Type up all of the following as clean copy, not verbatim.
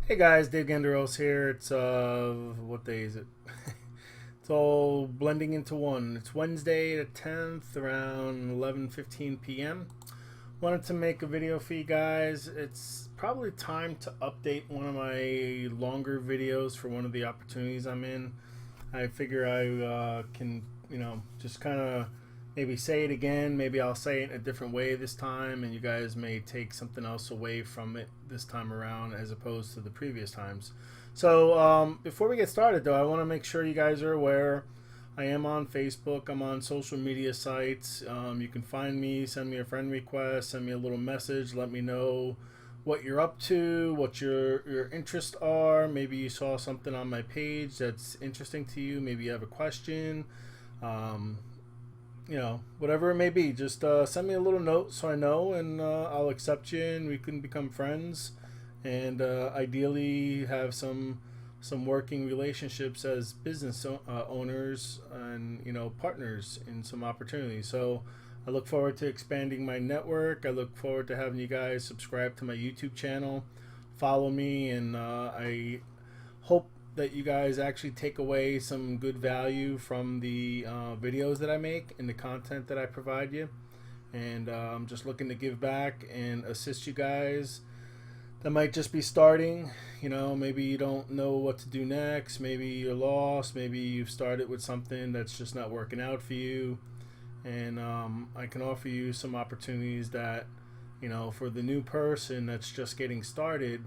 Hey guys, Dave Gandarillas here. It's what day is it? It's all blending into one. It's Wednesday the 10th around 11:15 p.m. Wanted to make a video for you guys. It's probably time to update one of my longer videos for one of the opportunities I'm in. I figure I can, just kind of maybe say it again. Maybe I'll say it in a different way this time, and you guys may take something else away from it this time around as opposed to the previous times. So, before we get started, though, I want to make sure you guys are aware. I am on Facebook. I'm on social media sites. You can find me, send me a friend request, send me a little message, let me know what you're up to, what your interests are. Maybe you saw something on my page that's interesting to you. Maybe you have a question. Um, Whatever it may be, just send me a little note so I know, and I'll accept you, and we can become friends, and ideally have some working relationships as business owners and partners in some opportunities. So I look forward to expanding my network. I look forward to having you guys subscribe to my YouTube channel, follow me, and I hope that you guys actually take away some good value from the videos that I make and the content that I provide you. And I'm just looking to give back and assist you guys that might just be starting. Maybe you don't know what to do next. Maybe you're lost. Maybe you've started with something that's just not working out for you. And I can offer you some opportunities that, for the new person that's just getting started,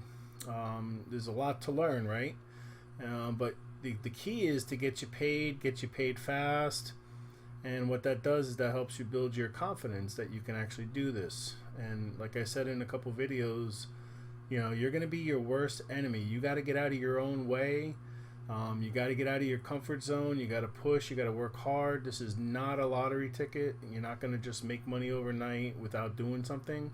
there's a lot to learn, right? But the key is to get you paid fast. And what that does is that helps you build your confidence that you can actually do this. And like I said in a couple videos, you're going to be your worst enemy. You got to get out of your own way. You got to get out of your comfort zone. You got to push. You got to work hard. This is not a lottery ticket. You're not going to just make money overnight without doing something.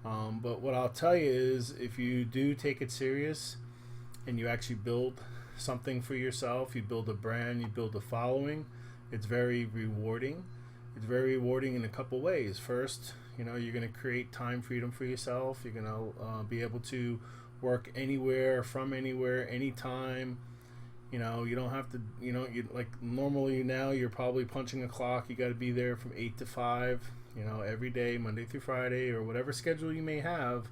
But what I'll tell you is if you do take it serious and you actually build something for yourself, you build a brand, you build a following, it's very rewarding. It's very rewarding in a couple ways. First, you're going to create time freedom for yourself. You're going to be able to work anywhere, from anywhere, anytime. You don't have to, you like normally now you're probably punching a clock. You got to be there from 8 to 5, every day, Monday through Friday, or whatever schedule you may have,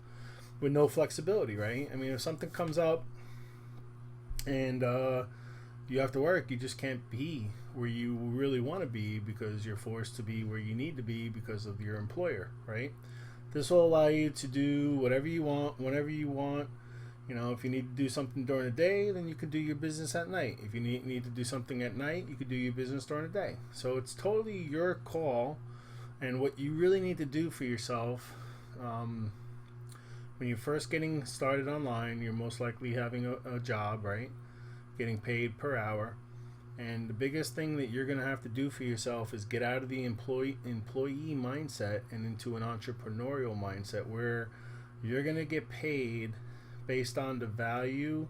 with no flexibility, right? I mean, if something comes up and you have to work, you just can't be where you really want to be because you're forced to be where you need to be because of your employer, right? This will allow you to do whatever you want, whenever you want. If you need to do something during the day, then you can do your business at night. If you need to do something at night, you could do your business during the day. So it's totally your call. And what you really need to do for yourself, when you're first getting started online, you're most likely having a job, right? Getting paid per hour. And the biggest thing that you're going to have to do for yourself is get out of the employee mindset and into an entrepreneurial mindset where you're going to get paid based on the value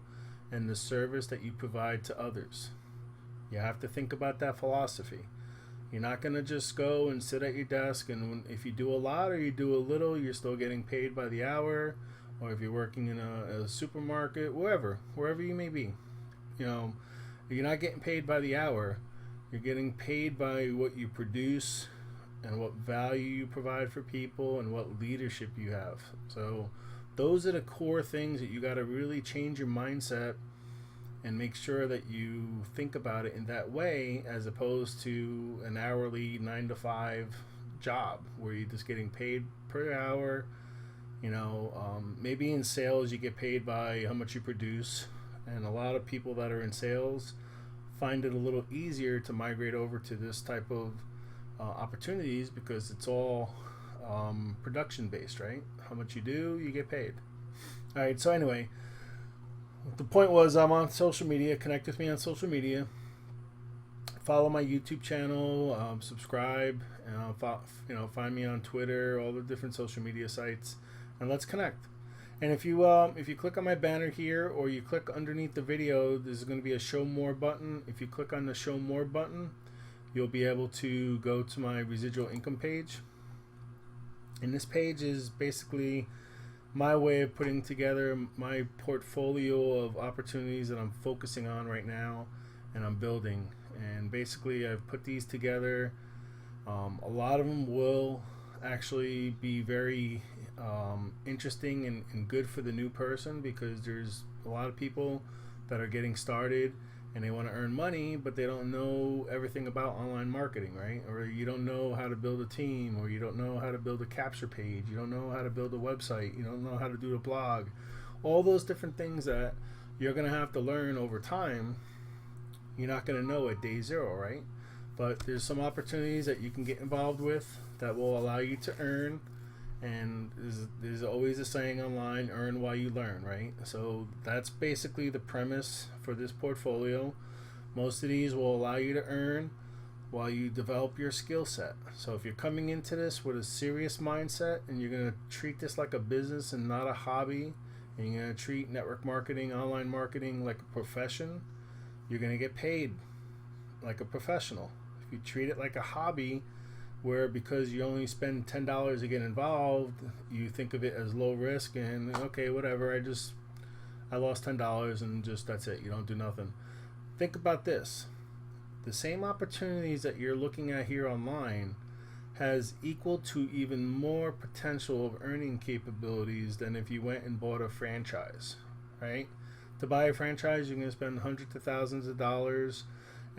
and the service that you provide to others. You have to think about that philosophy. You're not going to just go and sit at your desk, and if you do a lot or you do a little, you're still getting paid by the hour. Or if you're working in a supermarket, wherever you may be, you're not getting paid by the hour. You're getting paid by what you produce and what value you provide for people and what leadership you have. So those are the core things that you got to really change your mindset and make sure that you think about it in that way, as opposed to an hourly 9 to 5 job where you're just getting paid per hour. Maybe in sales you get paid by how much you produce, and a lot of people that are in sales find it a little easier to migrate over to this type of opportunities because it's all production based, right? How much you do, you get paid. All right. So anyway, the point was I'm on social media. Connect with me on social media. Follow my YouTube channel. Subscribe. Find me on Twitter, all the different social media sites, and let's connect. And if you click on my banner here, or you click underneath the video, there's going to be a show more button. If you click on the show more button, you'll be able to go to my residual income page. And this page is basically my way of putting together my portfolio of opportunities that I'm focusing on right now and I'm building. And basically, I've put these together. A lot of them will actually be very interesting and good for the new person, because there's a lot of people that are getting started and they want to earn money, but they don't know everything about online marketing, right? Or you don't know how to build a team, or you don't know how to build a capture page, you don't know how to build a website, you don't know how to do a blog. All those different things that you're going to have to learn over time, you're not going to know at day zero, right? But there's some opportunities that you can get involved with that will allow you to earn. And there's always a saying online, earn while you learn, right? So that's basically the premise for this portfolio. Most of these will allow you to earn while you develop your skill set. So if you're coming into this with a serious mindset and you're going to treat this like a business and not a hobby, and you're going to treat network marketing, online marketing like a profession, you're going to get paid like a professional. If you treat it like a hobby, where because you only spend $10 to get involved, you think of it as low risk and okay, whatever, I lost $10 and just that's it, you don't do nothing. Think about this. The same opportunities that you're looking at here online has equal to even more potential of earning capabilities than if you went and bought a franchise, right? To buy a franchise, you're going to spend hundreds of thousands of dollars.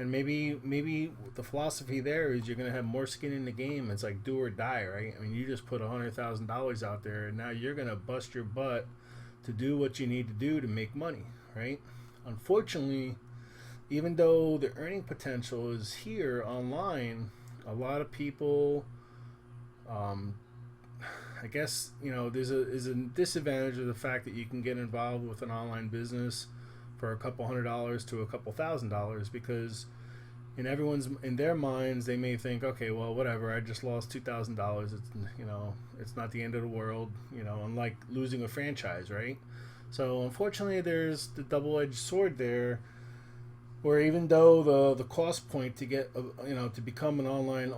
And maybe the philosophy there is you're going to have more skin in the game. It's like do or die, right? I mean, you just put $100,000 out there, and now you're going to bust your butt to do what you need to do to make money, right? Unfortunately, even though the earning potential is here online, a lot of people, I guess, there's a disadvantage of the fact that you can get involved with an online business for a couple $100 to a couple $1,000, because in their minds they may think, okay, well, whatever, I just lost $2,000. It's not the end of the world, unlike losing a franchise, right? So unfortunately, there's the double-edged sword there, where even though the cost point to get to become an online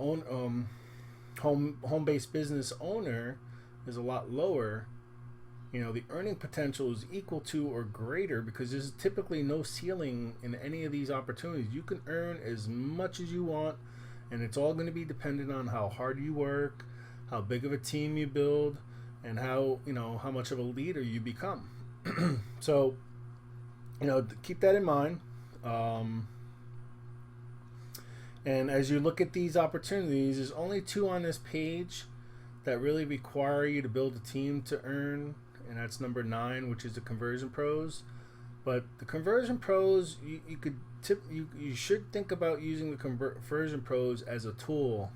home-based business owner is a lot lower, the earning potential is equal to or greater, because there's typically no ceiling in any of these opportunities. You can earn as much as you want, and it's all going to be dependent on how hard you work, how big of a team you build, and how much of a leader you become. So, keep that in mind. And as you look at these opportunities, there's only 2 on this page that really require you to build a team to earn, and that's number 9, which is the conversion pros. But the conversion pros, you should think about using the conversion pros as a tool,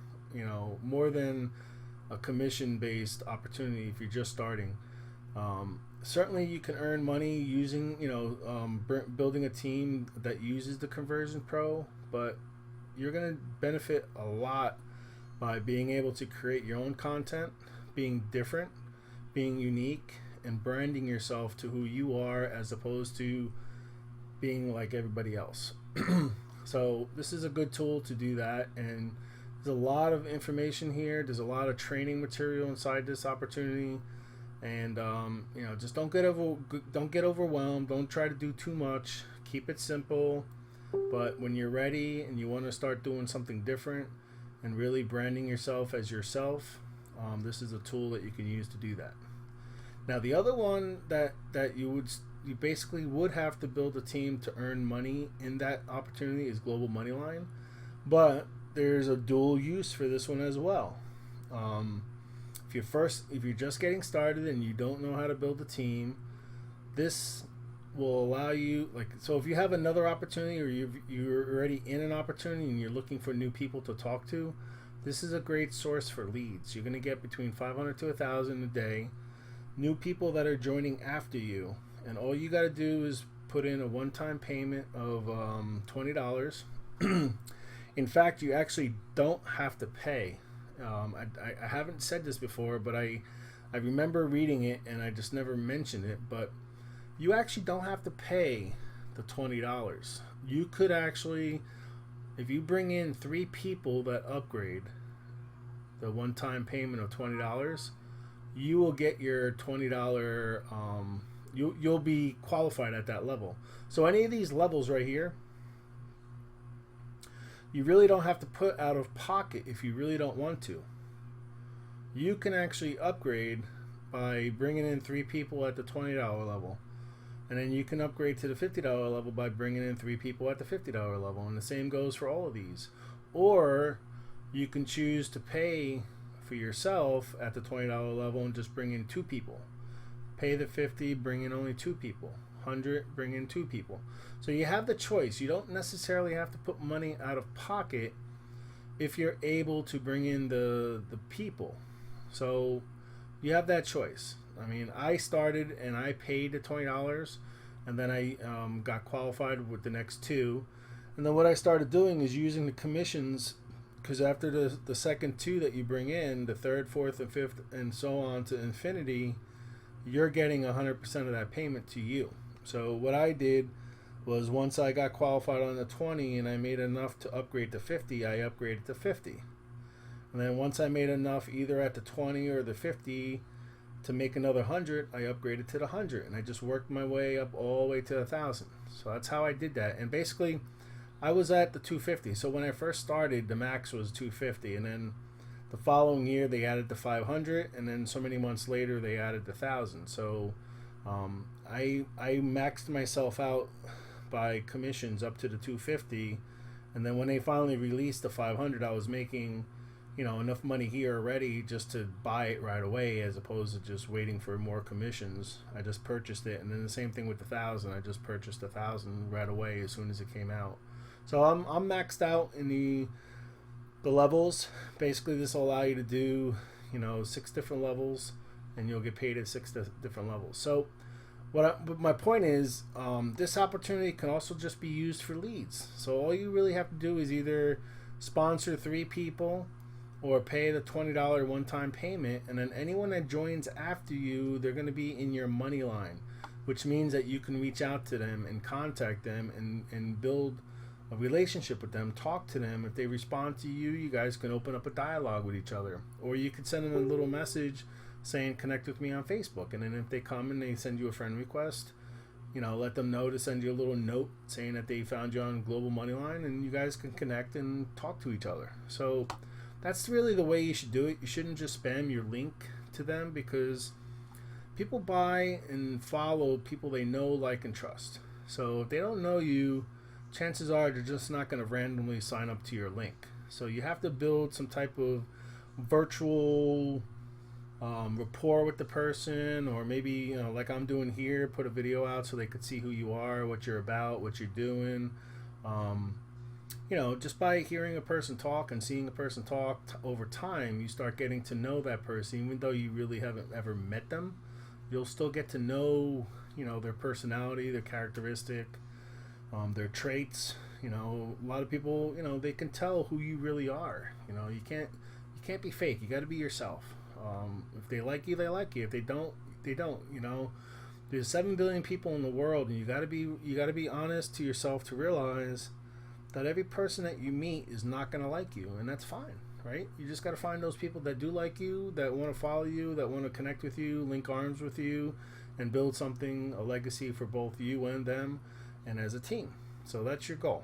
more than a commission-based opportunity if you're just starting. Certainly, you can earn money using, building a team that uses the conversion pro, but you're going to benefit a lot by being able to create your own content, being different, being unique, and branding yourself to who you are, as opposed to being like everybody else. So this is a good tool to do that, and there's a lot of information here. There's a lot of training material inside this opportunity, and just don't get overwhelmed. Don't try to do too much. Keep it simple. But when you're ready and you want to start doing something different and really branding yourself as yourself, this is a tool that you can use to do that. Now, the other one that you basically would have to build a team to earn money in that opportunity is Global Moneyline, but there's a dual use for this one as well. If you're just getting started and you don't know how to build a team, this will allow you, so if you have another opportunity, or you're already in an opportunity and you're looking for new people to talk to, this is a great source for leads. You're going to get between 500 to 1,000 a day, new people that are joining after you, and all you got to do is put in a one-time payment of $20. In fact, you actually don't have to pay. I haven't said this before, but I remember reading it and I just never mentioned it, but you actually don't have to pay the $20. You could actually, if you bring in 3 people that upgrade the one-time payment of $20, you will get your $20. You'll be qualified at that level. So any of these levels right here, you really don't have to put out of pocket if you really don't want to. You can actually upgrade by bringing in 3 people at the $20 level. And then you can upgrade to the $50 level by bringing in 3 people at the $50 level. And the same goes for all of these. Or you can choose to pay for yourself at the $20 level and just bring in 2 people. Pay the 50, bring in only 2 people. 100, bring in 2 people. So you have the choice. You don't necessarily have to put money out of pocket if you're able to bring in the people. So you have that choice. I mean, I started and I paid the $20, and then I got qualified with the next 2. And then what I started doing is using the commissions, because after the second 2 that you bring in, the 3rd, 4th, and 5th, and so on to infinity, you're getting 100% of that payment to you. So what I did was, once I got qualified on the 20 and I made enough to upgrade to 50, I upgraded to 50. And then once I made enough either at the 20 or the 50 to make another 100, I upgraded to the 100, and I just worked my way up all the way to 1,000. So that's how I did that. And basically, I was at the 250. So when I first started, the max was 250, and then the following year they added the 500, and then so many months later they added the 1,000. So I maxed myself out by commissions up to the 250, and then when they finally released the 500, I was making, enough money here already just to buy it right away, as opposed to just waiting for more commissions. I just purchased it. And then the same thing with the 1,000. I just purchased 1,000 right away as soon as it came out. So I'm maxed out in the levels. Basically, this will allow you to do 6 different levels, and you'll get paid at 6 different levels. So but my point is, this opportunity can also just be used for leads. So all you really have to do is either sponsor 3 people or pay the $20 one-time payment, and then anyone that joins after you, they're going to be in your money line, which means that you can reach out to them and contact them and build a relationship with them, talk to them. If they respond to you, you guys can open up a dialogue with each other. Or you could send them a little message saying, connect with me on Facebook. And then if they come and they send you a friend request, let them know to send you a little note saying that they found you on Global Moneyline, and you guys can connect and talk to each other. So that's really the way you should do it. You shouldn't just spam your link to them, because people buy and follow people they know, like, and trust. So if they don't know you, chances are they're just not going to randomly sign up to your link. So you have to build some type of virtual rapport with the person, or maybe, like I'm doing here, put a video out so they could see who you are, what you're about, what you're doing. Just by hearing a person talk and seeing a person talk over time, you start getting to know that person. Even though you really haven't ever met them, you'll still get to know, their personality, their characteristic, their traits. A lot of people, they can tell who you really are. You can't be fake. You got to be yourself. If they like you, they like you. If they don't, they don't. There's 7 billion people in the world, and you got to be honest to yourself to realize that every person that you meet is not going to like you, and that's fine, right? You just got to find those people that do like you, that want to follow you, that want to connect with you, link arms with you, and build something, a legacy for both you and them, and as a team. So that's your goal.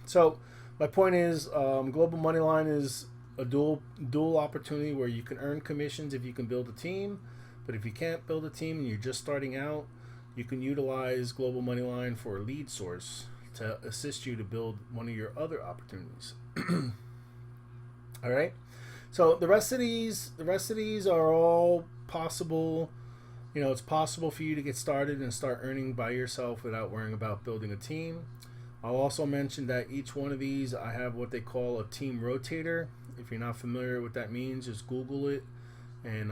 So my point is, Global Moneyline is a dual opportunity where you can earn commissions if you can build a team. But if you can't build a team and you're just starting out, you can utilize Global Moneyline for a lead source to assist you to build one of your other opportunities. All right. So the rest of these are all possible. It's possible for you to get started and start earning by yourself without worrying about building a team. I'll also mention that each one of these, I have what they call a team rotator. If you're not familiar with what that means, just Google it, and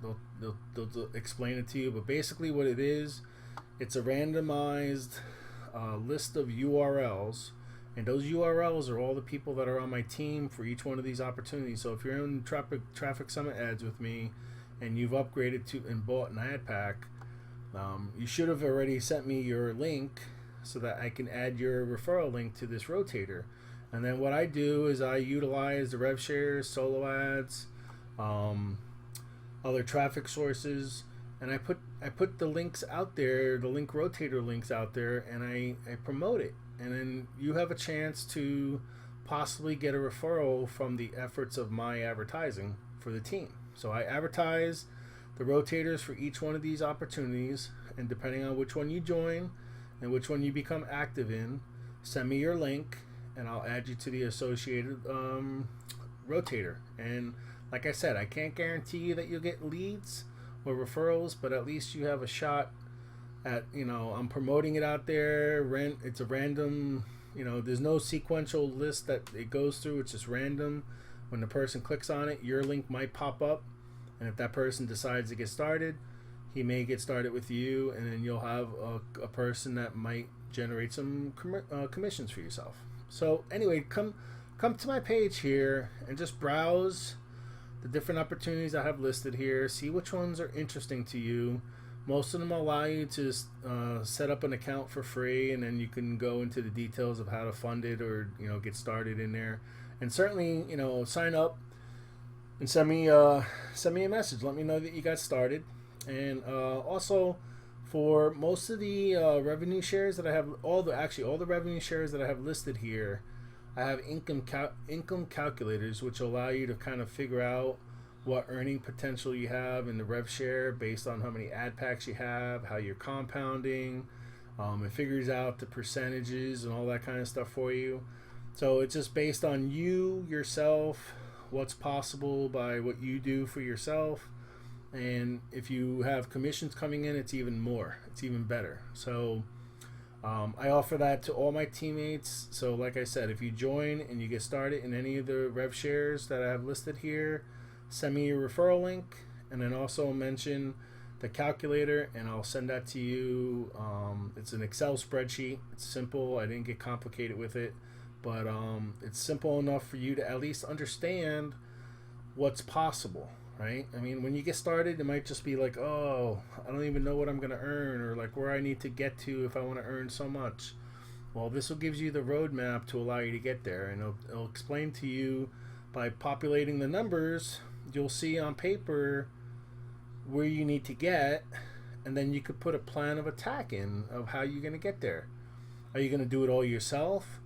they'll explain it to you. But basically what it is, it's a randomized list of URLs, and those URLs are all the people that are on my team for each one of these opportunities. So if you're in Traffic Summit ads with me and you've upgraded to and bought an ad pack, you should have already sent me your link so that I can add your referral link to this rotator. And then what I do is I utilize the rev shares, solo ads, other traffic sources, and I put the links out there, the link rotator links out there, and I promote it, and then you have a chance to possibly get a referral from the efforts of my advertising for the team. So I advertise the rotators for each one of these opportunities, and depending on which one you join and which one you become active in, send me your link and I'll add you to the associated rotator. And like I said, I can't guarantee you that you'll get leads or referrals, but at least you have a shot at, I'm promoting it out there. It's a random, there's no sequential list that it goes through. It's just random. When the person clicks on it, your link might pop up, and if that person decides to get started, he may get started with you, and then you'll have a person that might generate some commissions for yourself. So anyway, come to my page here and just browse the different opportunities I have listed here. See which ones are interesting to you. Most of them allow you to set up an account for free, and then you can go into the details of how to fund it or get started in there. And certainly sign up and send me a message. Let me know that you got started. And also, for most of the revenue shares that I have, all the revenue shares that I have listed here, I have income calculators, which allow you to kind of figure out what earning potential you have in the rev share based on how many ad packs you have, how you're compounding. It figures out the percentages and all that kind of stuff for you. So it's just based on you, yourself, what's possible by what you do for yourself. And if you have commissions coming in, it's even more. It's even better. So I offer that to all my teammates. So like I said, if you join and you get started in any of the rev shares that I have listed here, send me your referral link, and then also mention the calculator, and I'll send that to you. It's an Excel spreadsheet. It's simple. I didn't get complicated with it, but it's simple enough for you to at least understand what's possible, right? I mean, when you get started, it might just be like, oh, I don't even know what I'm going to earn, or like where I need to get to if I want to earn so much. Well, this will give you the roadmap to allow you to get there, and it'll explain to you by populating the numbers. You'll see on paper where you need to get, and then you could put a plan of attack in of how you're going to get there. Are you going to do it all yourself,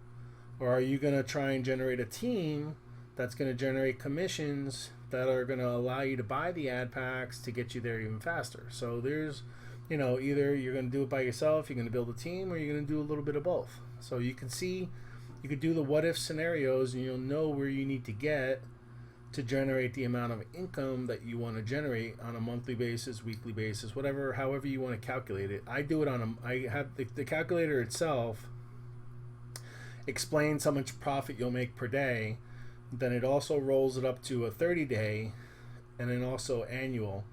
or are you going to try and generate a team that's going to generate commissions that are going to allow you to buy the ad packs to get you there even faster? So there's, either you're going to do it by yourself, you're going to build a team, or you're going to do a little bit of both. So you can see, you could do the what if scenarios, and you'll know where you need to get to generate the amount of income that you want to generate on a monthly basis, weekly basis, however you want to calculate it. I do it I have the calculator itself explains how much profit you'll make per day. Then it also rolls it up to a 30-day and then also annual.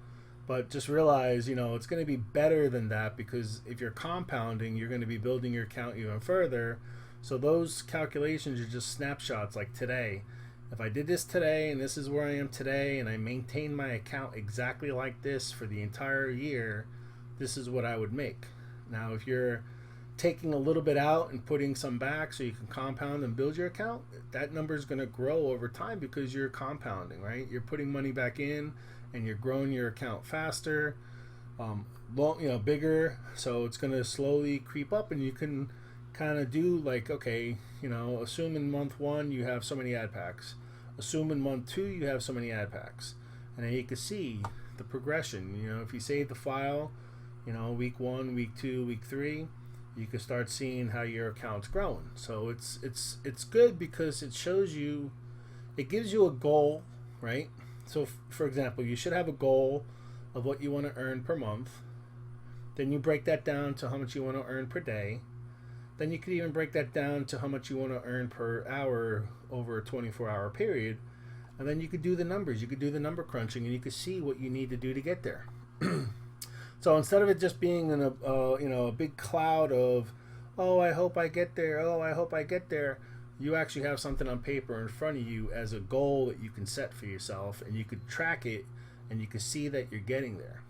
But just realize, it's going to be better than that, because if you're compounding, you're going to be building your account even further. So those calculations are just snapshots like today. If I did this today and this is where I am today, and I maintain my account exactly like this for the entire year, this is what I would make. Now, if you're taking a little bit out and putting some back so you can compound and build your account, that number is going to grow over time because you're compounding, right? You're putting money back in and you're growing your account faster, bigger. So it's going to slowly creep up, and you can kind of do like, okay, assume in month 1 you have so many ad packs. Assume in month 2 you have so many ad packs. And then you can see the progression. If you save the file, week 1, week 2, week 3, you can start seeing how your account's growing. So it's good because it shows you, it gives you a goal, right? So for example, you should have a goal of what you want to earn per month. Then you break that down to how much you want to earn per day. Then you could even break that down to how much you want to earn per hour over a 24-hour period. And then you could do the numbers. You could do the number crunching, and you could see what you need to do to get there. So instead of it just being in a big cloud of, oh, I hope I get there, oh, I hope I get there, you actually have something on paper in front of you as a goal that you can set for yourself, and you could track it, and you can see that you're getting there.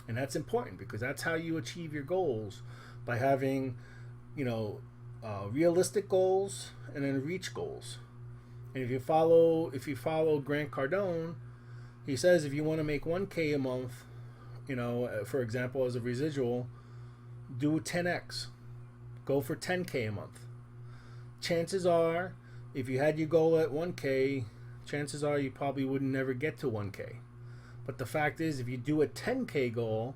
And that's important, because that's how you achieve your goals, by having realistic goals and then reach goals. And if you follow Grant Cardone, He says if you want to make 1K a month, you know, for example, as a residual, do 10x. Go for 10K a month. Chances are, if you had your goal at 1K, chances are you probably would never get to 1K. But the fact is, if you do a 10K goal,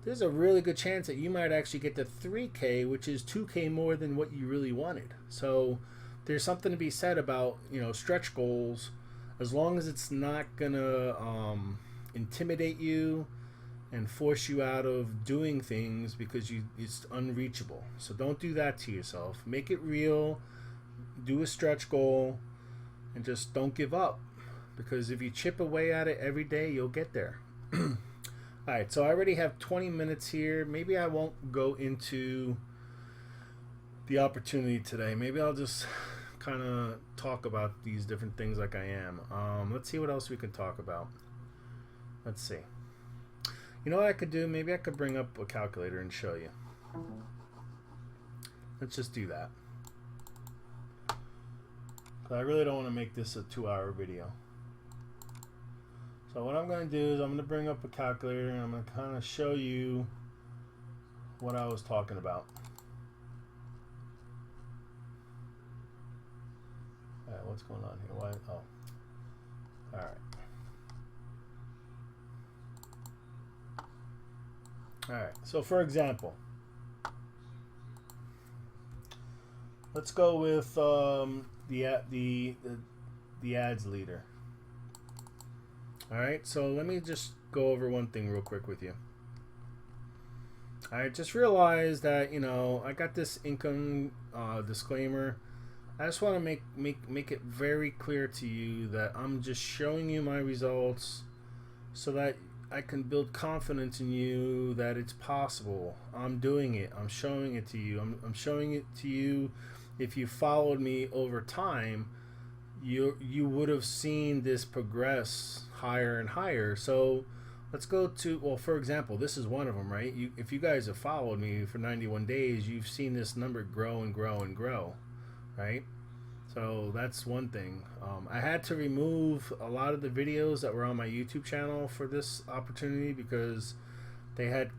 there's a really good chance that you might actually get to 3K, which is 2K more than what you really wanted. So there's something to be said about, you know, stretch goals, as long as it's not gonna intimidate you and force you out of doing things because it's unreachable. So don't do that to yourself. Make it real. Do a stretch goal, and just don't give up, because if you chip away at it every day, you'll get there. Alright, so I already have 20 minutes here. Maybe I won't go into the opportunity today. Maybe I'll just kind of talk about these different things like I am. Let's see what else we can talk about. Let's see. You know what I could do? Maybe I could bring up a calculator and show you. Let's just do that. I really don't want to make this a 2-hour video. So what I'm going to do is I'm going to bring up a calculator and I'm going to kind of show you what I was talking about. Alright, what's going on here? Why? Oh. Alright. Alright, so for example, let's go with the ads leader. Alright, so let me just go over one thing real quick with you. I just realized that, you know, I got this income disclaimer. I just want to make it very clear to you that I'm just showing you my results so that I can build confidence in you that it's possible. I'm doing it. I'm showing it to you. I'm showing it to you. If you followed me over time, you would have seen this progress higher and higher. So let's go to, well, for example, this is one of them, right? If you guys have followed me for 91 days, you've seen this number grow and grow and grow, right? So that's one thing. I had to remove a lot of the videos that were on my YouTube channel for this opportunity because they had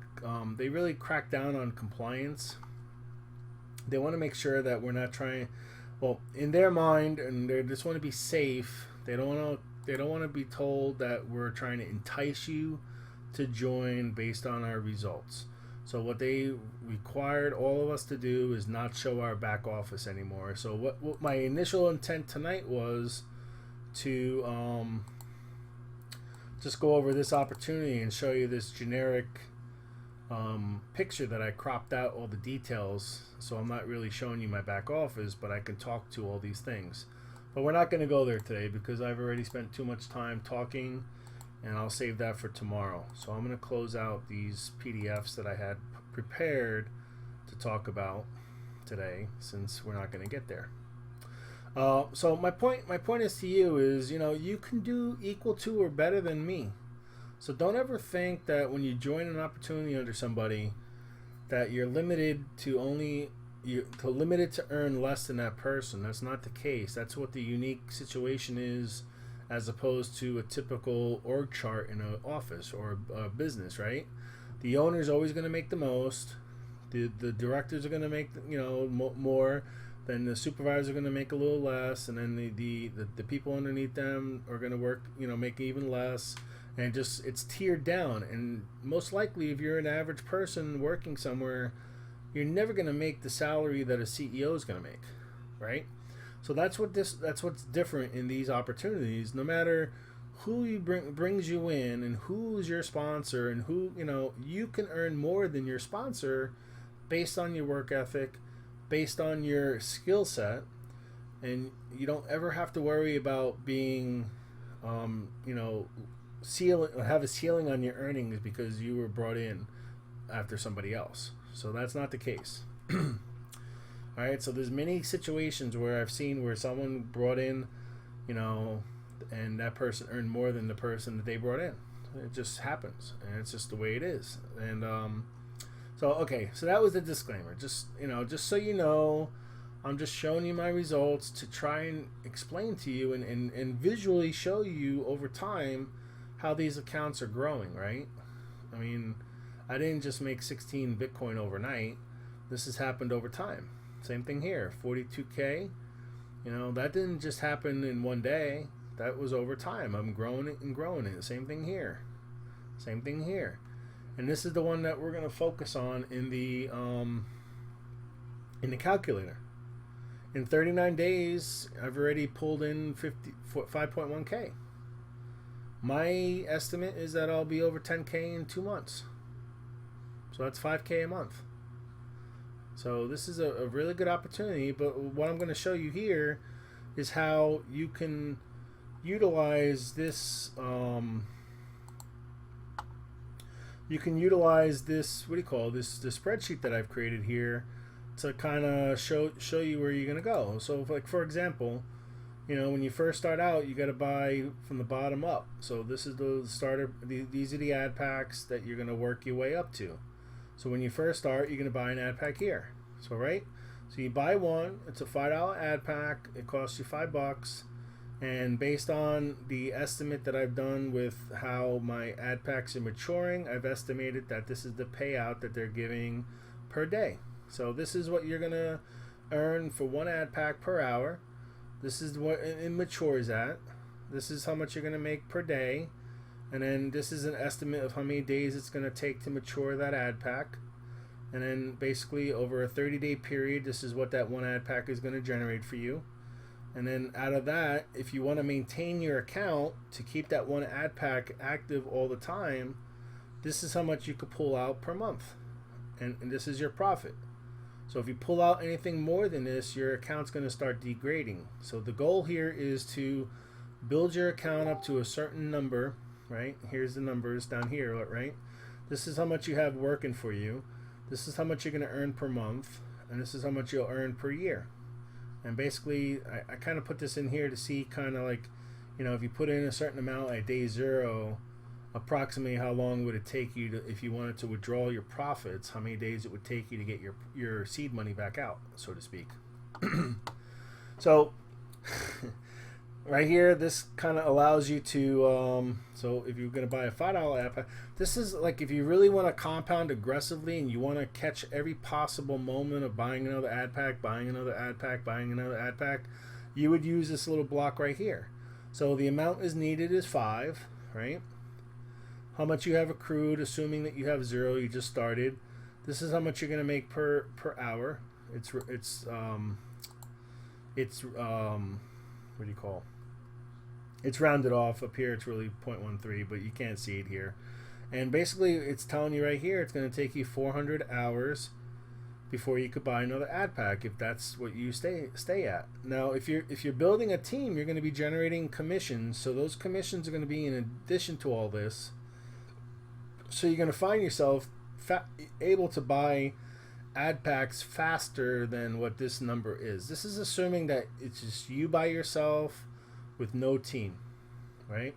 they really cracked down on compliance. They want to make sure that we're not trying, well, in their mind, and they just want to be safe. They don't want to be told that we're trying to entice you to join based on our results. So what they required all of us to do is not show our back office anymore. So what my initial intent tonight was to just go over this opportunity and show you this generic picture that I cropped out all the details, so I'm not really showing you my back office, but I can talk to all these things. But we're not going to go there today because I've already spent too much time talking, and I'll save that for tomorrow. So I'm going to close out these PDFs that I had prepared to talk about today, since we're not going to get there. So my point is to you is, you know, you can do equal to or better than me. So don't ever think that when you join an opportunity under somebody that you're limited to earn less than that person. That's not the case. That's what the unique situation is, as opposed to a typical org chart in an office or a business, right? The owner's always going to make the most. The directors are going to make, you know, more. Then the supervisors are going to make a little less, and then the people underneath them are going to work, you know, make even less. And just, it's tiered down. And most likely, if you're an average person working somewhere, you're never going to make the salary that a CEO is going to make, right? So that's what's different in these opportunities. No matter who brings you in and who's your sponsor, and who, you know, you can earn more than your sponsor based on your work ethic, based on your skill set, and you don't ever have to worry about being, you know, have a ceiling on your earnings because you were brought in after somebody else. So that's not the case. All right, so there's many situations where I've seen where someone brought in, you know, and that person earned more than the person that they brought in. It just happens, and it's just the way it is. And so okay, so that was the disclaimer. Just, you know, just so you know, I'm just showing you my results to try and explain to you and visually show you over time how these accounts are growing, right? I mean, I didn't just make 16 Bitcoin overnight. This has happened over time. Same thing here, 42K. You know, that didn't just happen in one day. That was over time. I'm growing it and growing it. Same thing here. Same thing here. And this is the one that we're going to focus on in the calculator. In 39 days, I've already pulled in 5.1K. My estimate is that I'll be over 10K in 2 months. So that's 5K a month. So this is a really good opportunity, but what I'm going to show you here is how you can utilize this what do you call this, the spreadsheet that I've created here to kind of show you where you're going to go. So if, like, for example, you know, when you first start out, you got to buy from the bottom up. So this is the starter, these are the ad packs that you're going to work your way up to. So when you first start, you're going to buy an ad pack here. So right, so you buy one, it's a $5 ad pack, it costs you $5, and based on the estimate that I've done with how my ad packs are maturing, I've estimated that this is the payout that they're giving per day. So this is what you're gonna earn for one ad pack per hour. This is what it matures at. This is how much you're gonna make per day, and then this is an estimate of how many days it's gonna take to mature that ad pack. And then basically over a 30-day period, this is what that one ad pack is going to generate for you. And then out of that, if you want to maintain your account to keep that one ad pack active all the time, this is how much you could pull out per month. And this is your profit. So if you pull out anything more than this, your account's going to start degrading. So the goal here is to build your account up to a certain number, right? Here's the numbers down here, right? This is how much you have working for you. This is how much you're going to earn per month, and this is how much you'll earn per year. And basically, I kind of put this in here to see kind of like, you know, if you put in a certain amount at day 0, approximately how long would it take you to, if you wanted to withdraw your profits, how many days it would take you to get your seed money back out, so to speak. So right here, this kind of allows you to, so if you're going to buy a $5 ad pack, this is like if you really want to compound aggressively and you want to catch every possible moment of buying another ad pack, buying another ad pack, buying another ad pack, you would use this little block right here. So the amount is needed is 5, right? How much you have accrued, assuming that you have 0, you just started. This is how much you're going to make per hour. It's what do you call? It's rounded off. Up here it's really 0.13, but you can't see it here. And basically it's telling you right here it's going to take you 400 hours before you could buy another ad pack, if that's what you stay at. Now if you're building a team, you're going to be generating commissions, so those commissions are going to be in addition to all this. So you're going to find yourself able to buy ad packs faster than what this number is. This is assuming that it's just you by yourself with no team, right?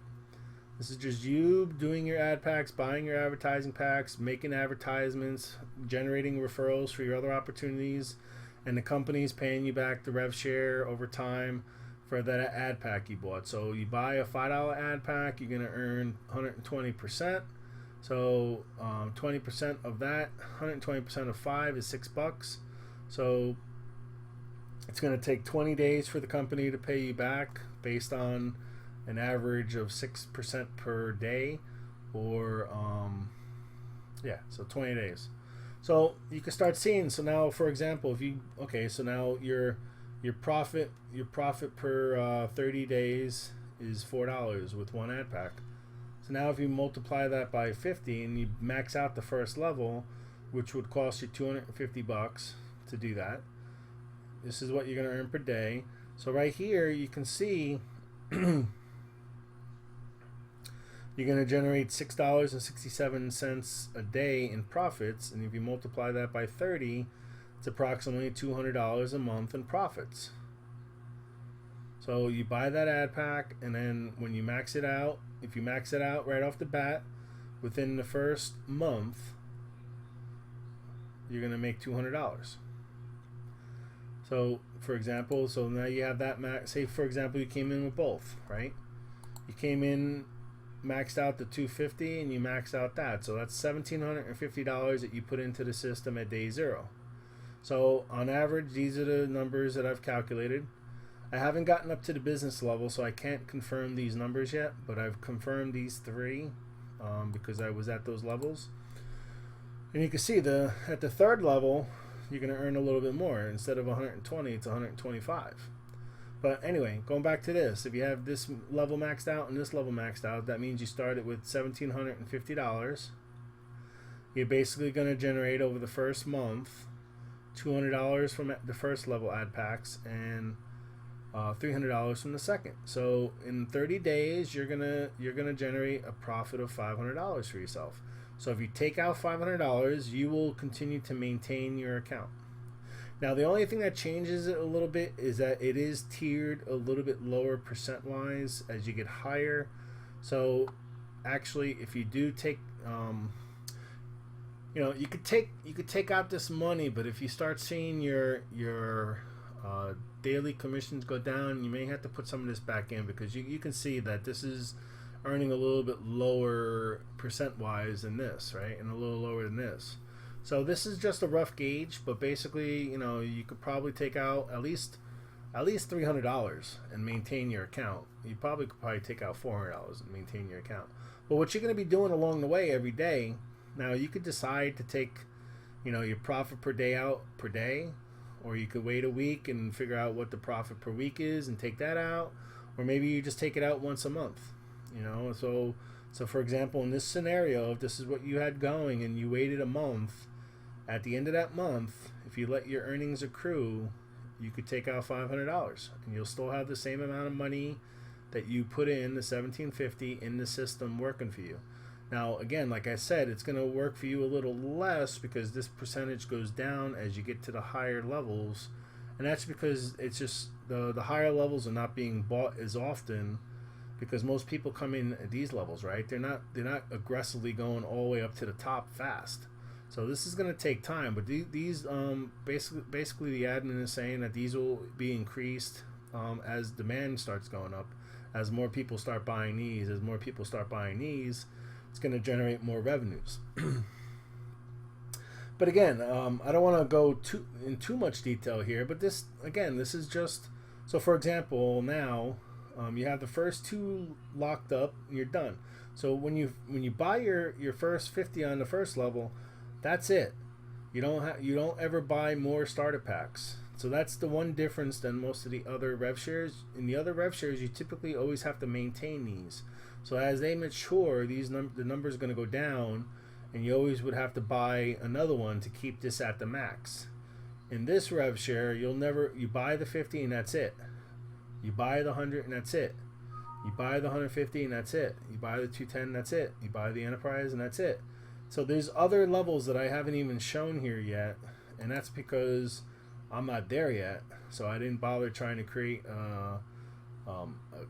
This is just you doing your ad packs, buying your advertising packs, making advertisements, generating referrals for your other opportunities, and the company's paying you back the rev share over time for that ad pack you bought. So you buy a $5 ad pack, you're going to earn 120%. So 20% of that, 120% of 5 is $6. So it's going to take 20 days for the company to pay you back based on an average of 6% per day, or so 20 days. So you can start seeing. So now, for example, so now your profit per 30 days is $4 with one ad pack. So now if you multiply that by 50 and you max out the first level, which would cost you $250 to do that, this is what you're going to earn per day. So right here you can see you're going to generate $6.67 a day in profits, and if you multiply that by 30, it's approximately $200 a month in profits. So you buy that ad pack, and then when you max it out, if you max it out right off the bat, within the first month, you're going to make $200. So, for example, now you have that max. Say, for example, you came in with both, right? You came in maxed out the 250 and you maxed out that. So that's $1,750 that you put into the system at day 0. So on average, these are the numbers that I've calculated. I haven't gotten up to the business level, so I can't confirm these numbers yet, but I've confirmed these 3 because I was at those levels. And you can see at the 3rd level, you're going to earn a little bit more. Instead of 120, it's 125. But anyway, going back to this, if you have this level maxed out and this level maxed out, that means you started with $1,750. You're basically going to generate over the first month $200 from the first level ad packs and $300 from the second. So in 30 days, you're gonna generate a profit of $500 for yourself. So if you take out $500, you will continue to maintain your account. Now the only thing that changes it a little bit is that it is tiered a little bit lower percent wise as you get higher. So actually, if you do take you could take out this money, but if you start seeing your daily commissions go down, you may have to put some of this back in, because you can see that this is earning a little bit lower percent wise than this, right, and a little lower than this. So this is just a rough gauge, but basically, you could probably take out at least $300 and maintain your account. You could take out $400 and maintain your account. But what you're going to be doing along the way every day, now you could decide to take, your profit per day out per day, or you could wait a week and figure out what the profit per week is and take that out, or maybe you just take it out once a month. So for example, in this scenario, if this is what you had going and you waited a month, at the end of that month, if you let your earnings accrue, you could take out $500 and you'll still have the same amount of money that you put in, the $1,750, in the system working for you. Now again, like I said, it's going to work for you a little less because this percentage goes down as you get to the higher levels, and that's because it's just the higher levels are not being bought as often, because most people come in at these levels, right? They're not aggressively going all the way up to the top fast. So this is going to take time, but these basically the admin is saying that these will be increased as demand starts going up, as more people start buying these, it's going to generate more revenues. But again, I don't want to go in too much detail here, but this is just, so for example, now you have the first 2 locked up and you're done. So when you buy your first 50 on the first level, that's it. You don't ever buy more starter packs. So that's the one difference than most of the other rev shares. In the other rev shares, you typically always have to maintain these. So as they mature, the number is going to go down, and you always would have to buy another one to keep this at the max. In this rev share, you buy the 50 and that's it. You buy the 100 and that's it. You buy the 150 and that's it. You buy the 210 and that's it. You buy the enterprise and that's it. So there's other levels that I haven't even shown here yet, and that's because I'm not there yet. So I didn't bother trying to create a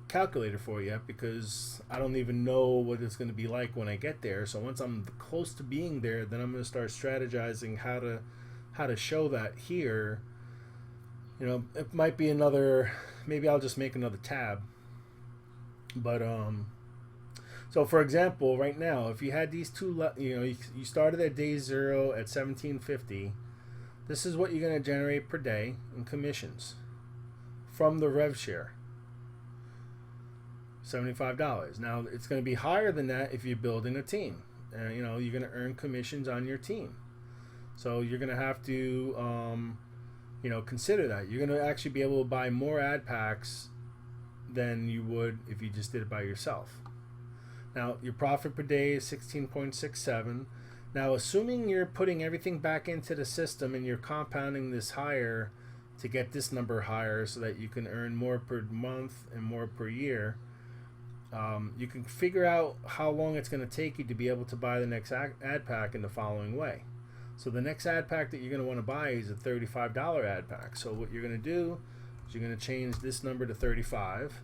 calculator for you yet, because I don't even know what it's going to be like when I get there. So once I'm close to being there, then I'm going to start strategizing how to show that here. It might be maybe I'll just make another tab. But so for example, right now, if you had these two, you started at day 0 at $1,750. This is what you're going to generate per day in commissions from the rev share. $75. Now it's going to be higher than that if you're building a team. You're going to earn commissions on your team. So you're going to have to consider that. You're going to actually be able to buy more ad packs than you would if you just did it by yourself. Now your profit per day is 16.67. Now assuming you're putting everything back into the system and you're compounding this higher to get this number higher so that you can earn more per month and more per year, you can figure out how long it's going to take you to be able to buy the next ad pack in the following way. So the next ad pack that you're going to want to buy is a $35 ad pack. So what you're going to do is you're going to change this number to 35.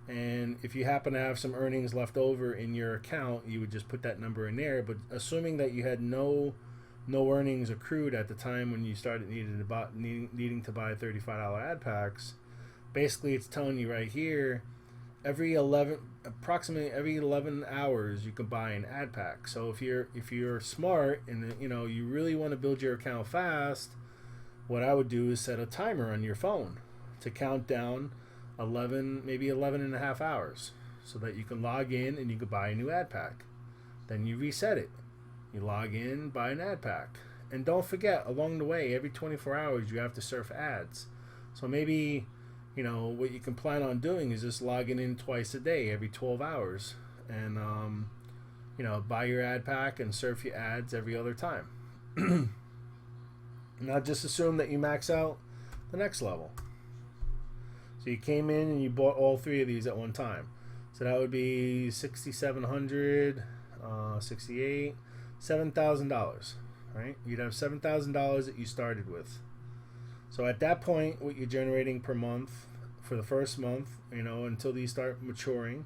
And if you happen to have some earnings left over in your account, you would just put that number in there. But assuming that you had no earnings accrued at the time when you started needing to buy $35 ad packs, basically it's telling you right here, approximately every 11 hours you can buy an ad pack. So if you're smart and you really want to build your account fast, what I would do is set a timer on your phone to count down 11, maybe 11 and a half hours, so that you can log in and you can buy a new ad pack. Then you reset it. You log in, buy an ad pack. And don't forget, along the way, every 24 hours you have to surf ads. So maybe, what you can plan on doing is just logging in twice a day, every 12 hours. And, buy your ad pack and surf your ads every other time. Not just assume that you max out the next level. So you came in and you bought all three of these at one time. So that would be 6,700, 68, $7,000, right? You'd have $7,000 that you started with. So at that point, what you're generating per month for the first month, until these start maturing,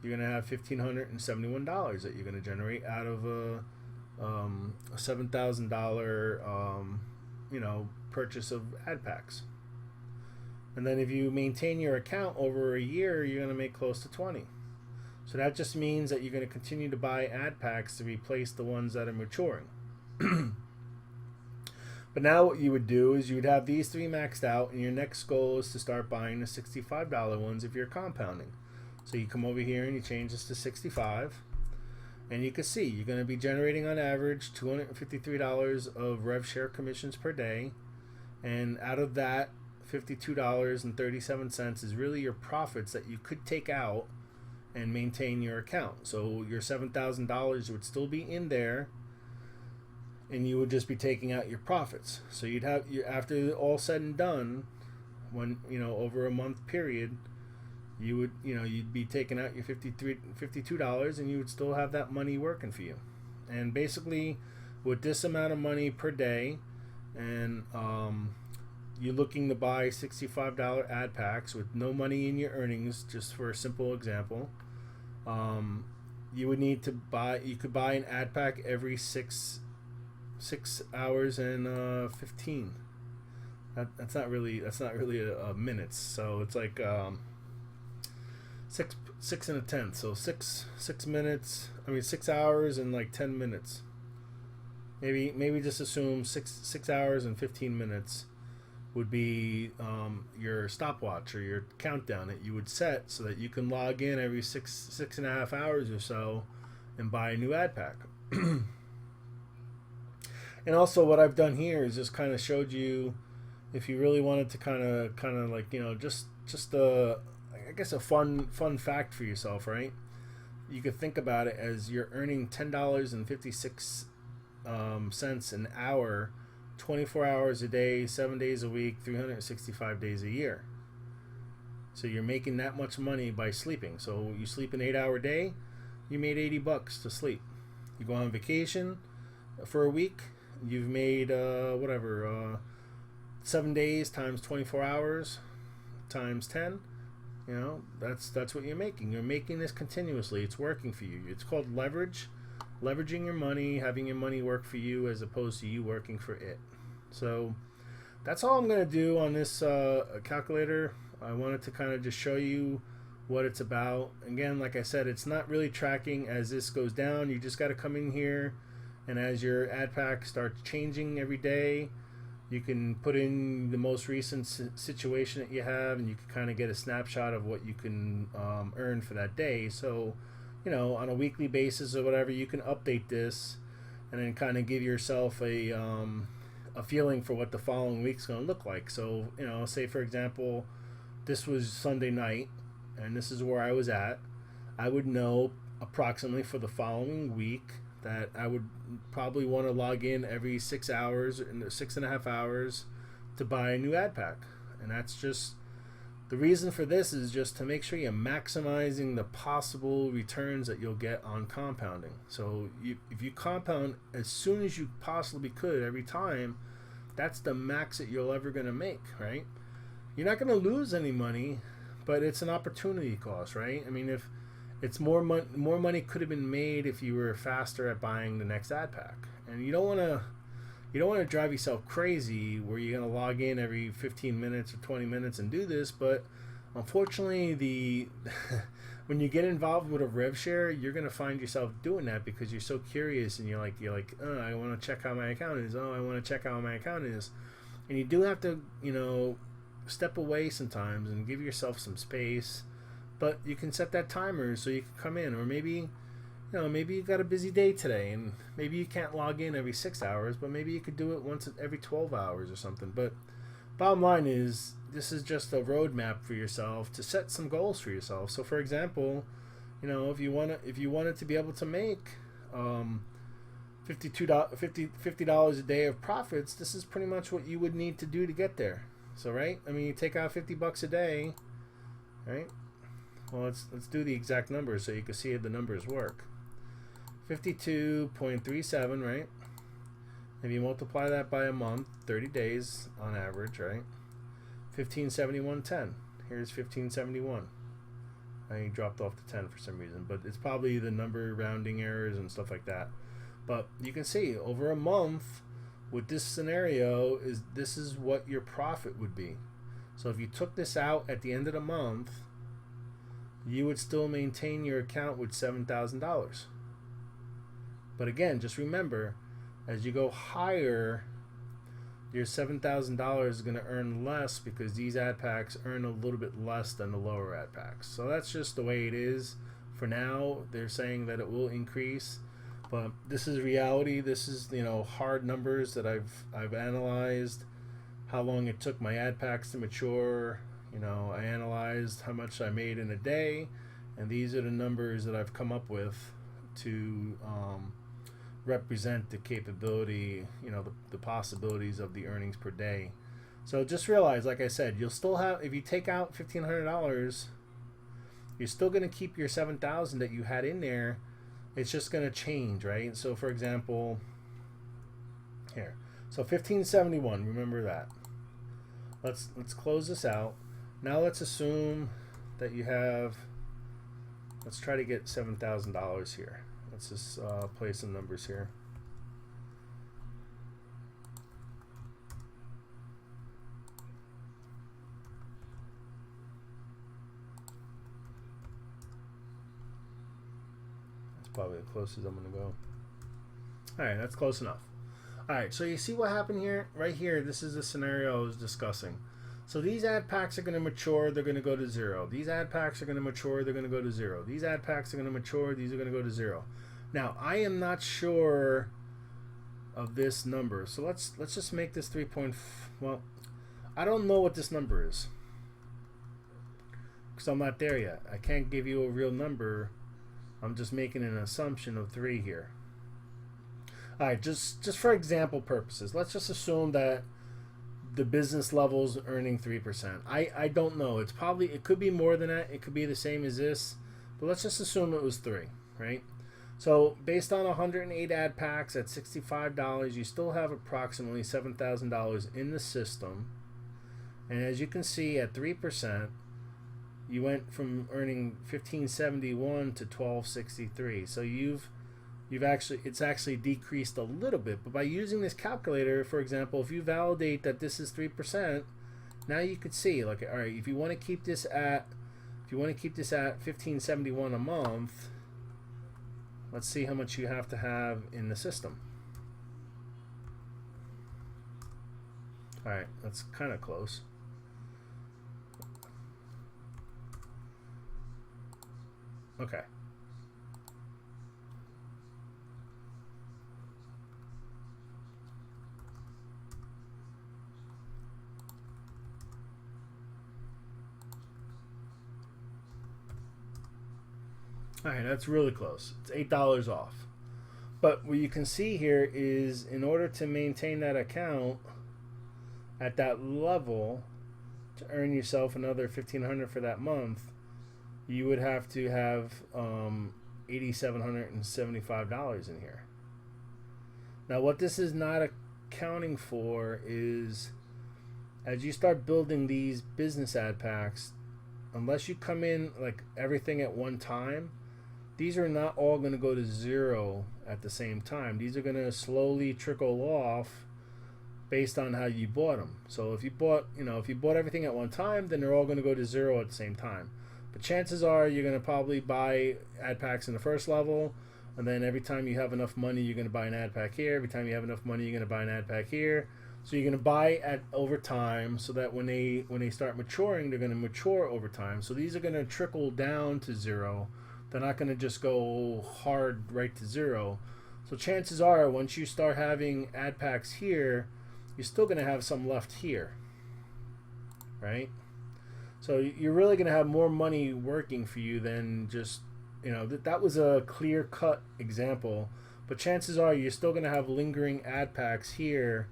you're gonna have $1,571 that you're gonna generate out of a $7,000 purchase of ad packs. And then if you maintain your account over a year, you're going to make close to 20. So that just means that you're going to continue to buy ad packs to replace the ones that are maturing. But now what you would do is you would have these three maxed out, and your next goal is to start buying the $65 ones if you're compounding. So you come over here and you change this to 65, and you can see you're going to be generating on average $253 of rev share commissions per day, and out of that, $52.37 is really your profits that you could take out and maintain your account. So your $7,000 would still be in there, and you would just be taking out your profits. So you'd have, after all said and done, when over a month period, you would you'd be taking out your $52, and you would still have that money working for you. And basically, with this amount of money per day, and you're looking to buy $65 ad packs with no money in your earnings, just for a simple example, you would need to buy. You could buy an ad pack every 6 hours and 15. That's not really a minutes. So it's like 6 and a tenth. So 6 minutes. 6 hours and like 10 minutes. Maybe just assume 6 hours and 15 minutes would be your stopwatch or your countdown that you would set so that you can log in every six and a half hours or so and buy a new ad pack. And also what I've done here is just kind of showed you, if you really wanted to kind of like just I guess a fun fact for yourself, right? You could think about it as you're earning $10.56 an hour, 24 hours a day, 7 days a week, 365 days a year. So you're making that much money by sleeping. So you sleep an 8-hour day, you made $80 to sleep. You go on vacation for a week, you've made 7 days times 24 hours times 10. That's what you're making. You're making this continuously. It's working for you. It's called leveraging your money, having your money work for you as opposed to you working for it. So that's all I'm going to do on this calculator. I wanted to kind of just show you what it's about. Again, like I said, it's not really tracking as this goes down. You just got to come in here, and as your ad pack starts changing every day, you can put in the most recent situation that you have, and you can kind of get a snapshot of what you can earn for that day. So, on a weekly basis or whatever, you can update this and then kind of give yourself a feeling for what the following week's going to look like. So, say for example, this was Sunday night, and this is where I was at. I would know approximately for the following week that I would probably want to log in every 6 hours and 6.5 hours to buy a new ad pack. And that's just the reason for this, is just to make sure you're maximizing the possible returns that you'll get on compounding. So if you compound as soon as you possibly could every time, that's the max that you're ever going to make, right? You're not going to lose any money, but it's an opportunity cost, right? If it's more money could have been made if you were faster at buying the next ad pack. And you don't want to drive yourself crazy where you're going to log in every 15 minutes or 20 minutes and do this, but Unfortunately, the when you get involved with a rev share, you're gonna find yourself doing that because you're so curious and you're like, oh, I want to check how my account is. Oh, I want to check how my account is, and you do have to, step away sometimes and give yourself some space. But you can set that timer so you can come in, or maybe you got a busy day today, and maybe you can't log in every 6 hours, but maybe you could do it once every 12 hours or something. But bottom line is, this is just a roadmap for yourself to set some goals for yourself. So, for example, if you wanted to be able to make $50 a day of profits, this is pretty much what you would need to do to get there. So, right? I mean, you take out $50 a day, right? Well, let's do the exact numbers so you can see if the numbers work. 52.37, right? If you multiply that by a month, 30 days on average, right? 1571.10. Here's 1571. I dropped off the 10 for some reason, but it's probably the number rounding errors and stuff like that. But you can see over a month with this scenario, this is what your profit would be. So if you took this out at the end of the month, you would still maintain your account with $7,000. But again, just remember, as you go higher, your $7,000 is going to earn less because these ad packs earn a little bit less than the lower ad packs. So that's just the way it is. For now, they're saying that it will increase, but this is reality. This is hard numbers that I've analyzed. How long it took my ad packs to mature. I analyzed how much I made in a day, and these are the numbers that I've come up with to represent the capability, the possibilities of the earnings per day. So just realize, like I said, you'll still have, if you take out $1,500, you're still going to keep your $7,000 that you had in there. It's just going to change, right? So for example, here, so 1571, remember that. Let's close this out. Now let's assume that you have, let's try to get $7,000 here. Let's just play some numbers here. That's probably the closest I'm going to go. All right, that's close enough. All right, so you see what happened here? Right here, this is the scenario I was discussing. So these ad packs are going to mature, they're going to go to 0. These ad packs are going to mature, they're going to go to 0. These ad packs are going to mature, these are going to go to 0. Now, I am not sure of this number. So let's just make this 3. Well, I don't know what this number is because I'm not there yet. I can't give you a real number. I'm just making an assumption of 3 here. All right, just for example purposes, let's just assume that the business level's earning 3%. I don't know. It could be more than that. It could be the same as this, but let's just assume it was 3, right? So based on 108 ad packs at $65, you still have approximately $7,000 in the system. And as you can see, at 3%, you went from earning $1,571 to $1,263. So it's actually decreased a little bit. But by using this calculator, for example, if you validate that this is 3%, now you could see, like, all right, if you want to keep this at $1,571 a month, let's see how much you have to have in the system. All right, that's kind of close. Okay. All right, that's really close. It's $8 off. But what you can see here is, in order to maintain that account at that level, to earn yourself another $1,500 for that month, you would have to have $8,775 in here. Now, what this is not accounting for is, as you start building these business ad packs, unless you come in like everything at one time, these are not all going to go to 0 at the same time. These are going to slowly trickle off based on how you bought them. So if you bought, if you bought everything at one time, then they're all going to go to 0 at the same time. But chances are you're going to probably buy ad packs in the first level, and then every time you have enough money, you're going to buy an ad pack here. Every time you have enough money, you're going to buy an ad pack here. So you're going to buy at over time, so that when they start maturing, they're going to mature over time. So these are going to trickle down to 0. They're not going to just go hard right to 0. So chances are, once you start having ad packs here, you're still going to have some left here, right? So you're really going to have more money working for you than just, that was a clear-cut example. But chances are you're still going to have lingering ad packs here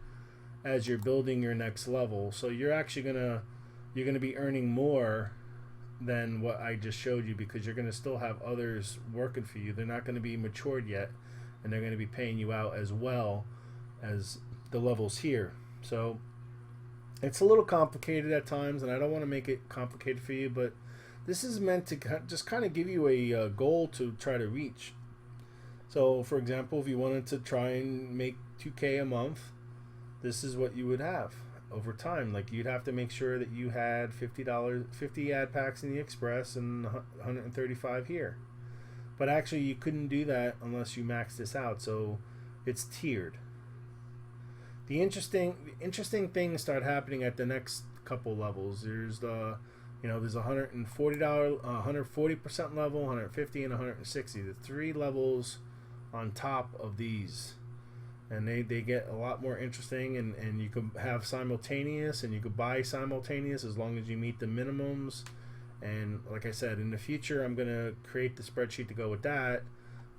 as you're building your next level. So you're actually you're going to be earning more than what I just showed you, because you're going to still have others working for you. They're not going to be matured yet, and they're going to be paying you out as well as the levels here. So it's a little complicated at times, and I don't want to make it complicated for you, but this is meant to just kind of give you a goal to try to reach. So for example, if you wanted to try and make 2K a month, this is what you would have over time. Like, you'd have to make sure that you had $50 ad packs in the Express and 135 here. But actually you couldn't do that unless you max this out, so it's tiered. The interesting things start happening at the next couple levels. There's there's $140 140% level, 150, and 160. The 3 levels on top of these, and they get a lot more interesting, and you can have simultaneous, and you could buy simultaneous as long as you meet the minimums. And like I said, in the future I'm going to create the spreadsheet to go with that,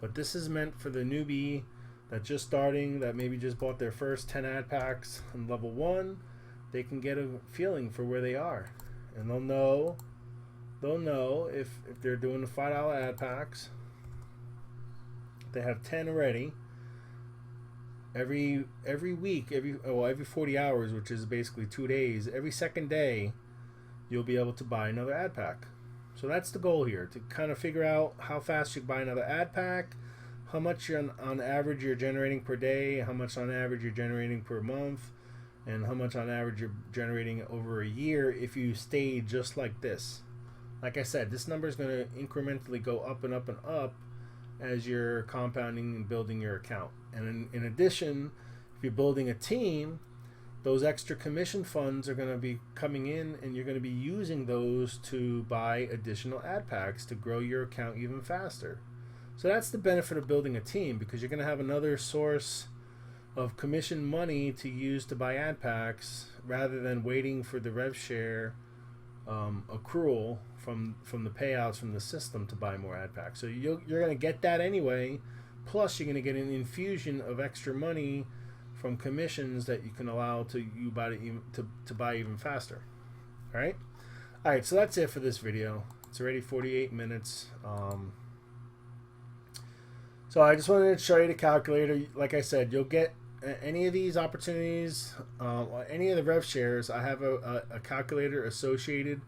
but this is meant for the newbie that's just starting, that maybe just bought their first 10 ad packs on level 1. They can get a feeling for where they are, and they'll know if they're doing the $5 ad packs. They have 10 already. Every week, every 40 hours, which is basically 2 days, every second day, you'll be able to buy another ad pack. So that's the goal here, to kind of figure out how fast you buy another ad pack, how much on average you're generating per day, how much on average you're generating per month, and how much on average you're generating over a year if you stay just like this. Like I said, this number is going to incrementally go up and up and up as you're compounding and building your account. And in addition, if you're building a team, those extra commission funds are going to be coming in, and you're going to be using those to buy additional ad packs to grow your account even faster. So that's the benefit of building a team, because you're going to have another source of commission money to use to buy ad packs, rather than waiting for the rev share accrual from the payouts from the system to buy more ad packs. So you're going to get that anyway, plus you're going to get an infusion of extra money from commissions that you can allow to buy even faster. All right, so that's it for this video. It's already 48 minutes. So I just wanted to show you the calculator. Like I said, you'll get any of these opportunities, any of the rev shares. I have a calculator associated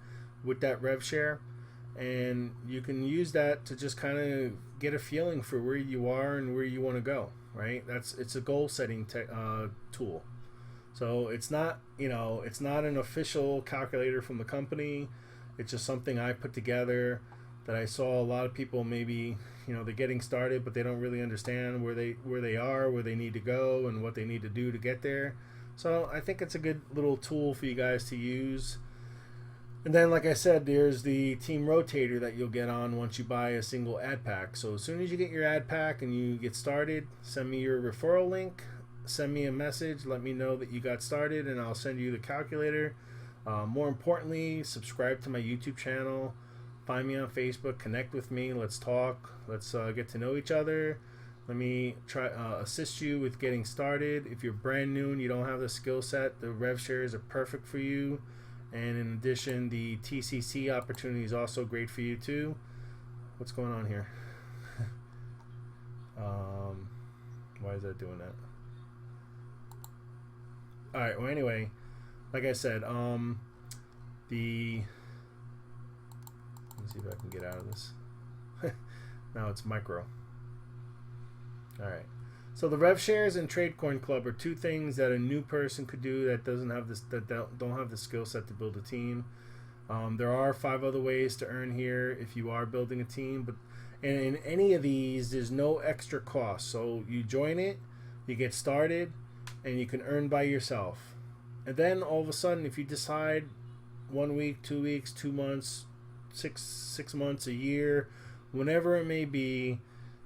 with that rev share, and you can use that to just kind of get a feeling for where you are and where you want to go. Right? It's a goal setting tool. So it's not an official calculator from the company. It's just something I put together that I saw a lot of people, maybe they're getting started, but they don't really understand where they are, where they need to go, and what they need to do to get there. So I think it's a good little tool for you guys to use. And then, like I said, there's the Team Rotator that you'll get on once you buy a single ad pack. So as soon as you get your ad pack and you get started, send me your referral link, send me a message, let me know that you got started, and I'll send you the calculator. More importantly, subscribe to my YouTube channel, find me on Facebook, connect with me, let's talk, let's get to know each other. Let me try assist you with getting started. If you're brand new and you don't have the skill set, the rev shares are perfect for you. And in addition, the TCC opportunity is also great for you too. What's going on here? Why is that doing that? All right. Well, anyway, like I said, let me see if I can get out of this. Now it's micro. All right. So the Rev Shares and TradeCoin Club are two things that a new person could do that doesn't have this, that don't have the skill set to build a team. There are 5 other ways to earn here if you are building a team, but in any of these, there's no extra cost. So you join it, you get started, and you can earn by yourself. And then all of a sudden, if you decide 1 week, 2 weeks, 2 months, six months, a year, whenever it may be,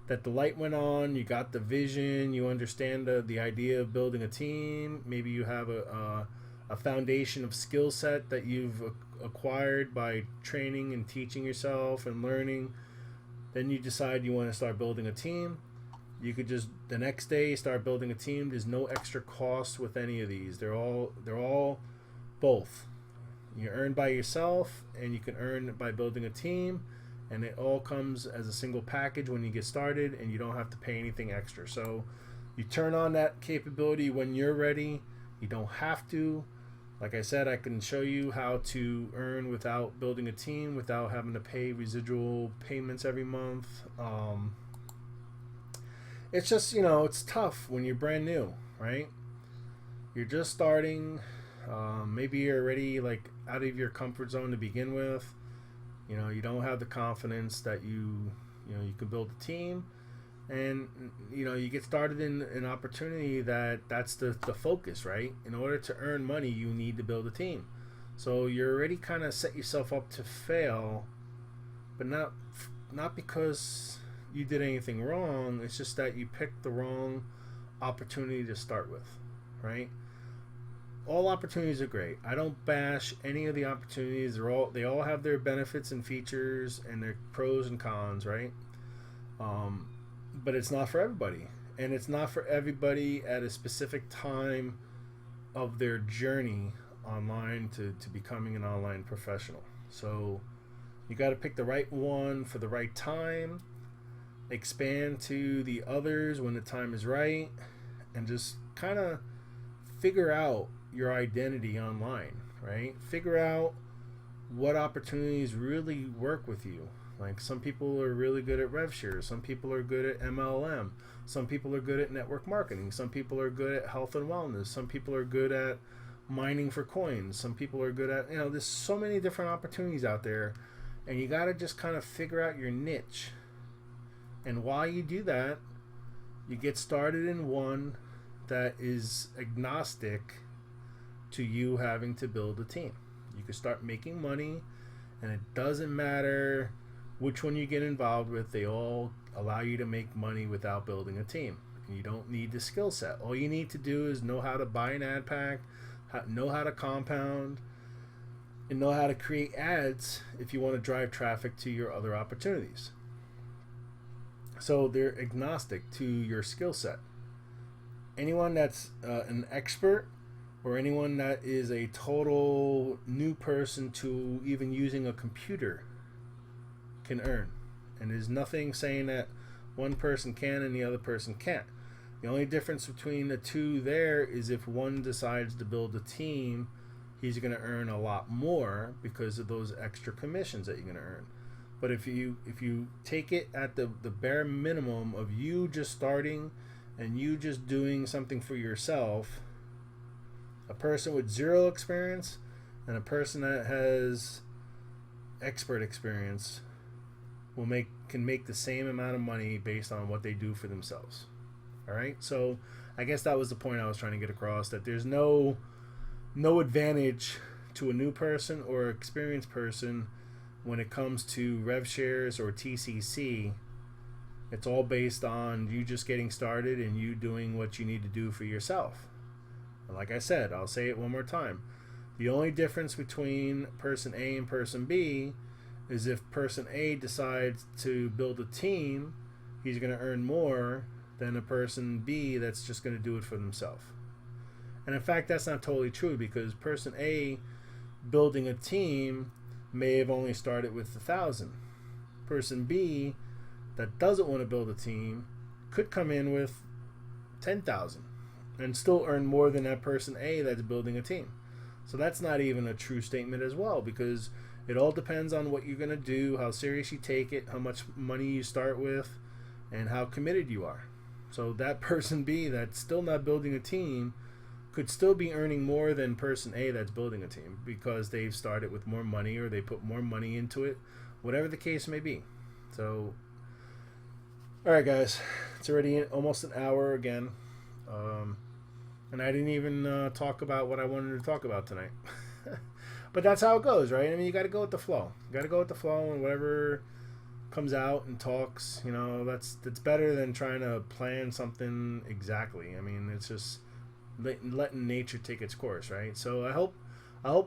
that the light went on, you got the vision, you understand the idea of building a team, maybe you have a foundation of skill set that you've acquired by training and teaching yourself and learning, then you decide you want to start building a team. You could just the next day start building a team. There's no extra cost with any of these. They're all both. You earn by yourself and you can earn by building a team, and it all comes as a single package when you get started, and you don't have to pay anything extra. So you turn on that capability when you're ready. You don't have to. Like I said, I can show you how to earn without building a team, without having to pay residual payments every month. It's just, it's tough when you're brand new, right? You're just starting. Maybe you're already like out of your comfort zone to begin with. You don't have the confidence that you can build a team, and you get started in an opportunity that's the focus, right? In order to earn money, you need to build a team. So you're already kind of set yourself up to fail, but not because you did anything wrong. It's just that you picked the wrong opportunity to start with, right? All opportunities are great. I don't bash any of the opportunities. They all have their benefits and features and their pros and cons, right? But it's not for everybody, and it's not for everybody at a specific time of their journey online to becoming an online professional. So you got to pick the right one for the right time, expand to the others when the time is right, and just kind of figure out your identity online, right? Figure out what opportunities really work with you. Like, some people are really good at RevShare, some people are good at MLM, some people are good at network marketing, some people are good at health and wellness, some people are good at mining for coins, some people are good at, there's so many different opportunities out there, and you got to just kind of figure out your niche. And while you do that, you get started in one that is agnostic to you having to build a team. You can start making money, and it doesn't matter which one you get involved with. They all allow you to make money without building a team. And you don't need the skill set. All you need to do is know how to buy an ad pack, know how to compound, and know how to create ads if you want to drive traffic to your other opportunities. So they're agnostic to your skill set. Anyone that's an expert, or anyone that is a total new person to even using a computer, can earn. And there's nothing saying that one person can and the other person can't. The only difference between the two there is if one decides to build a team, he's going to earn a lot more because of those extra commissions that you're going to earn. But if you take it at the bare minimum of you just starting and you just doing something for yourself, a person with zero experience and a person that has expert experience can make the same amount of money based on what they do for themselves. All right, so I guess that was the point I was trying to get across, that there's no advantage to a new person or experienced person when it comes to rev shares or TCC. It's all based on you just getting started and you doing what you need to do for yourself. And like I said, I'll say it one more time. The only difference between person A and person B is if person A decides to build a team, he's going to earn more than a person B that's just going to do it for themselves. And in fact, that's not totally true, because person A building a team may have only started with 1,000. Person B that doesn't want to build a team could come in with 10,000 and still earn more than that person A that's building a team. So that's not even a true statement as well, because it all depends on what you're going to do, how serious you take it, how much money you start with, and how committed you are. So that person B that's still not building a team could still be earning more than person A that's building a team because they've started with more money or they put more money into it, whatever the case may be. So, all right, guys, it's already almost an hour again. And I didn't even talk about what I wanted to talk about tonight. But that's how it goes, right? I mean, you got to go with the flow. You got to go with the flow, and whatever comes out and talks, you know, that's better than trying to plan something exactly. I mean, it's just letting nature take its course, right? So I hope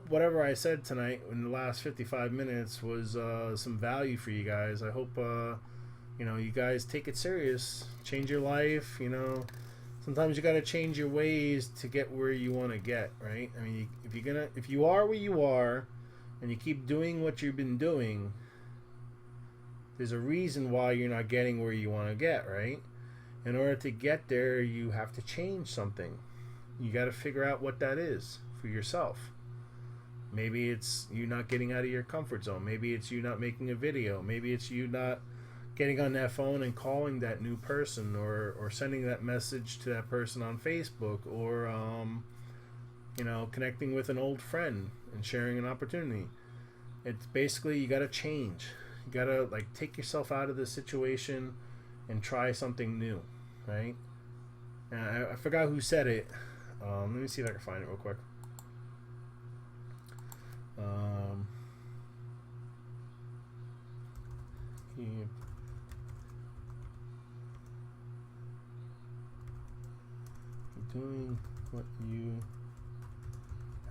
whatever I said tonight in the last 55 minutes was some value for you guys. I hope you know, you guys take it serious, change your life. You know, sometimes you got to change your ways to get where you want to get, right? I mean, if you are where you are and you keep doing what you've been doing, there's a reason why you're not getting where you want to get, right? In order to get there, you have to change something. You got to figure out what that is for yourself. Maybe it's you not getting out of your comfort zone. Maybe it's you not making a video. Maybe it's you not getting on that phone and calling that new person or sending that message to that person on Facebook or, you know, connecting with an old friend and sharing an opportunity. It's basically you got to change. You got to like take yourself out of the situation and try something new, right? And I forgot who said it. Let me see if I can find it real quick. Keep doing what you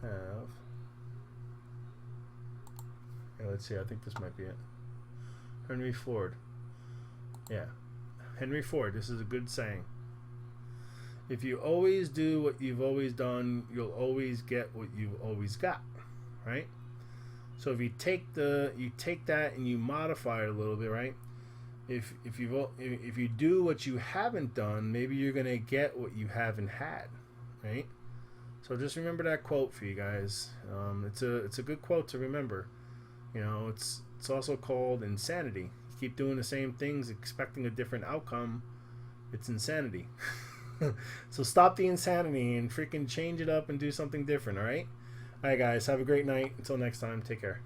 have. Yeah, let's see. I think this might be it. Henry Ford. Yeah. Henry Ford. This is a good saying. If you always do what you've always done, you'll always get what you've always got, right? So if you take that and you modify it a little bit, right? If you do what you haven't done, maybe you're gonna get what you haven't had, right? So just remember that quote for you guys. It's a good quote to remember. You know, it's also called insanity. You keep doing the same things, expecting a different outcome. It's insanity. So stop the insanity and freaking change it up and do something different, all right? All right, guys, have a great night. Until next time, take care.